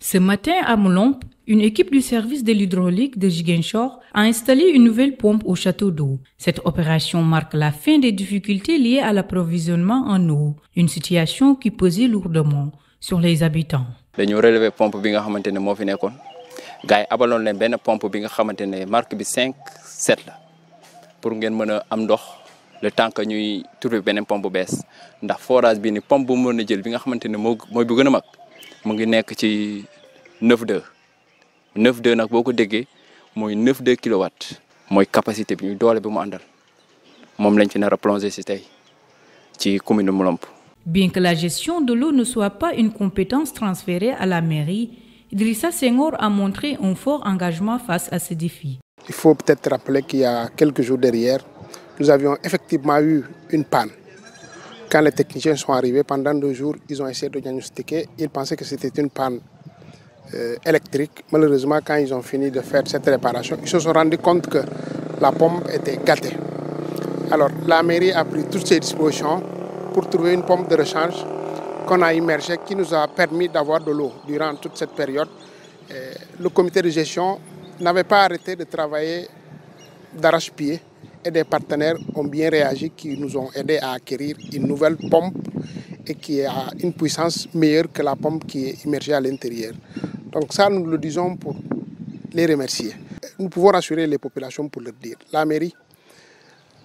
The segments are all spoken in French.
Ce matin, à Moulomp, une équipe du service de l'hydraulique de Ziguinchor a installé une nouvelle pompe au château d'eau. Cette opération marque la fin des difficultés liées à l'approvisionnement en eau, une situation qui pesait lourdement sur les habitants. Dañu relever pompe bi nga xamantene mo fi nekkoon gaay abalon leen benn pompe bi nga xamantene marque bi 5-7 la pour ngeen mëna am ndox le temps que ñuy trouver beneen pompe bees ndax forage bi ni pompe bu mëna jël bi nga xamantene mooy bu gëna mag mu ngi nekk ci 9.2 9.2 nag boo ko déggee mooy 9.2 kilowatts mooy capacité bi ñuy doole bi mu àndal moom lañ fi nar a plonger ci tey ci commune de Moulomp. Bien que la gestion de l'eau ne soit pas une compétence transférée à la mairie, Idrissa Senghor a montré un fort engagement face à ce défi. Il faut peut-être rappeler qu'il y a quelques jours derrière, nous avions effectivement eu une panne. Quand les techniciens sont arrivés, pendant 2 jours, ils ont essayé de diagnostiquer. Ils pensaient que c'était une panne électrique. Malheureusement, quand ils ont fini de faire cette réparation, ils se sont rendus compte que la pompe était gâtée. Alors, la mairie a pris toutes ses dispositions pour trouver une pompe de rechange qu'on a immergée, qui nous a permis d'avoir de l'eau durant toute cette période. Le comité de gestion n'avait pas arrêté de travailler d'arrache-pied et des partenaires ont bien réagi, qui nous ont aidés à acquérir une nouvelle pompe et qui a une puissance meilleure que la pompe qui est immergée à l'intérieur. Donc ça, nous le disons pour les remercier. Nous pouvons rassurer les populations pour leur dire. La mairie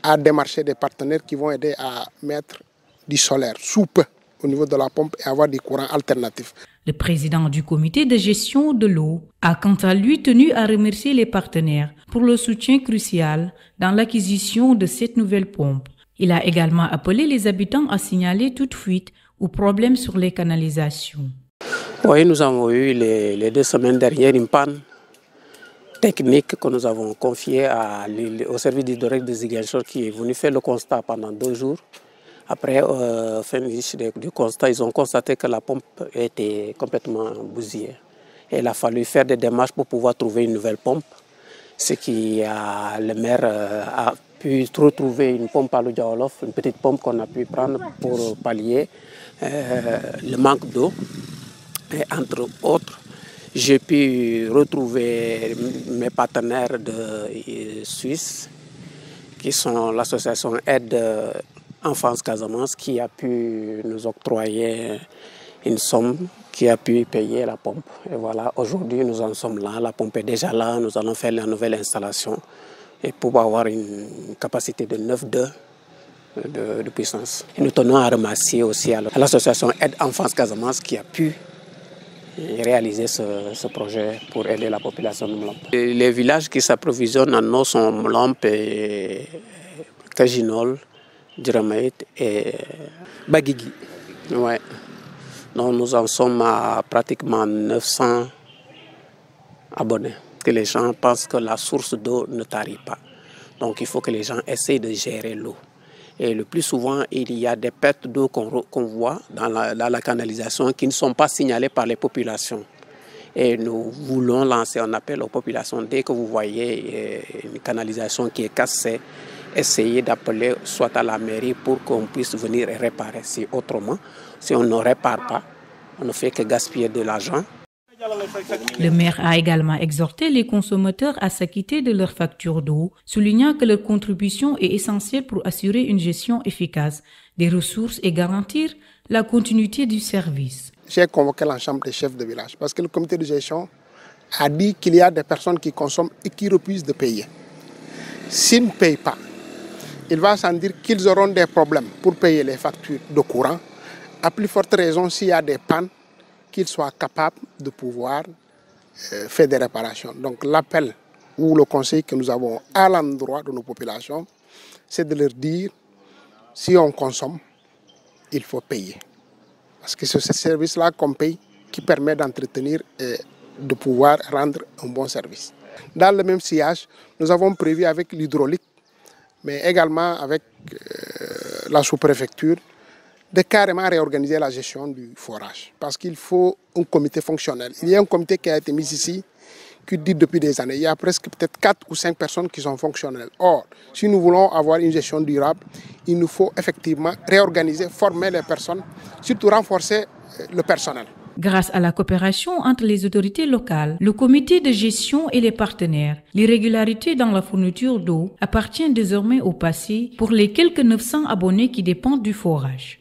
a démarché des partenaires qui vont aider à mettre du solaire sous peu au niveau de la pompe et avoir des courants alternatifs. Le président du comité de gestion de l'eau a quant à lui tenu à remercier les partenaires pour le soutien crucial dans l'acquisition de cette nouvelle pompe. Il a également appelé les habitants à signaler toute fuite ou problème sur les canalisations. Oui, nous avons eu les 2 semaines dernières une panne technique que nous avons confiée au service d'hydraulique de Ziguinchor, qui est venu faire le constat pendant 2 jours. Après, fin du constat, ils ont constaté que la pompe était complètement bousillée. Et il a fallu faire des démarches pour pouvoir trouver une nouvelle pompe. Ce qui le maire a pu retrouver une pompe à l'Oudjaolof, une petite pompe qu'on a pu prendre pour pallier le manque d'eau. Et entre autres, j'ai pu retrouver mes partenaires de Suisse, qui sont l'association Aide Enfance Casamance, qui a pu nous octroyer une somme qui a pu payer la pompe. Et voilà, aujourd'hui nous en sommes là, la pompe est déjà là, nous allons faire la nouvelle installation et pour avoir une capacité de 9.2 de puissance. Et nous tenons à remercier aussi à l'association Aide Enfance Casamance qui a pu réaliser ce projet pour aider la population de Moulomp. Les villages qui s'approvisionnent en eau sont Moulomp et Kajinol, Djiramaït et Bagigi. Ouais. Donc nous en sommes à pratiquement 900 abonnés. Que les gens pensent que la source d'eau ne tarit pas. Donc il faut que les gens essayent de gérer l'eau. Et le plus souvent, il y a des pertes d'eau qu'on voit dans la canalisation qui ne sont pas signalées par les populations. Et nous voulons lancer un appel aux populations. Dès que vous voyez une canalisation qui est cassée, essayez d'appeler soit à la mairie pour qu'on puisse venir réparer. Si autrement, si on ne répare pas, on ne fait que gaspiller de l'argent. Le maire a également exhorté les consommateurs à s'acquitter de leurs factures d'eau, soulignant que leur contribution est essentielle pour assurer une gestion efficace des ressources et garantir la continuité du service. J'ai convoqué l'ensemble des chefs de village parce que le comité de gestion a dit qu'il y a des personnes qui consomment et qui refusent de payer. S'ils ne payent pas, il va sans dire qu'ils auront des problèmes pour payer les factures de courant. À plus forte raison, s'il y a des pannes, qu'ils soient capables de pouvoir faire des réparations. Donc l'appel ou le conseil que nous avons à l'endroit de nos populations, c'est de leur dire, si on consomme, il faut payer. Parce que c'est ce service-là qu'on paye qui permet d'entretenir et de pouvoir rendre un bon service. Dans le même sillage, nous avons prévu avec l'hydraulique, mais également avec la sous-préfecture, de carrément réorganiser la gestion du forage. Parce qu'il faut un comité fonctionnel. Il y a un comité qui a été mis ici, qui dit depuis des années. Il y a presque peut-être 4 ou 5 personnes qui sont fonctionnelles. Or, si nous voulons avoir une gestion durable, il nous faut effectivement réorganiser, former les personnes, surtout renforcer le personnel. Grâce à la coopération entre les autorités locales, le comité de gestion et les partenaires, l'irrégularité dans la fourniture d'eau appartient désormais au passé pour les quelques 900 abonnés qui dépendent du forage.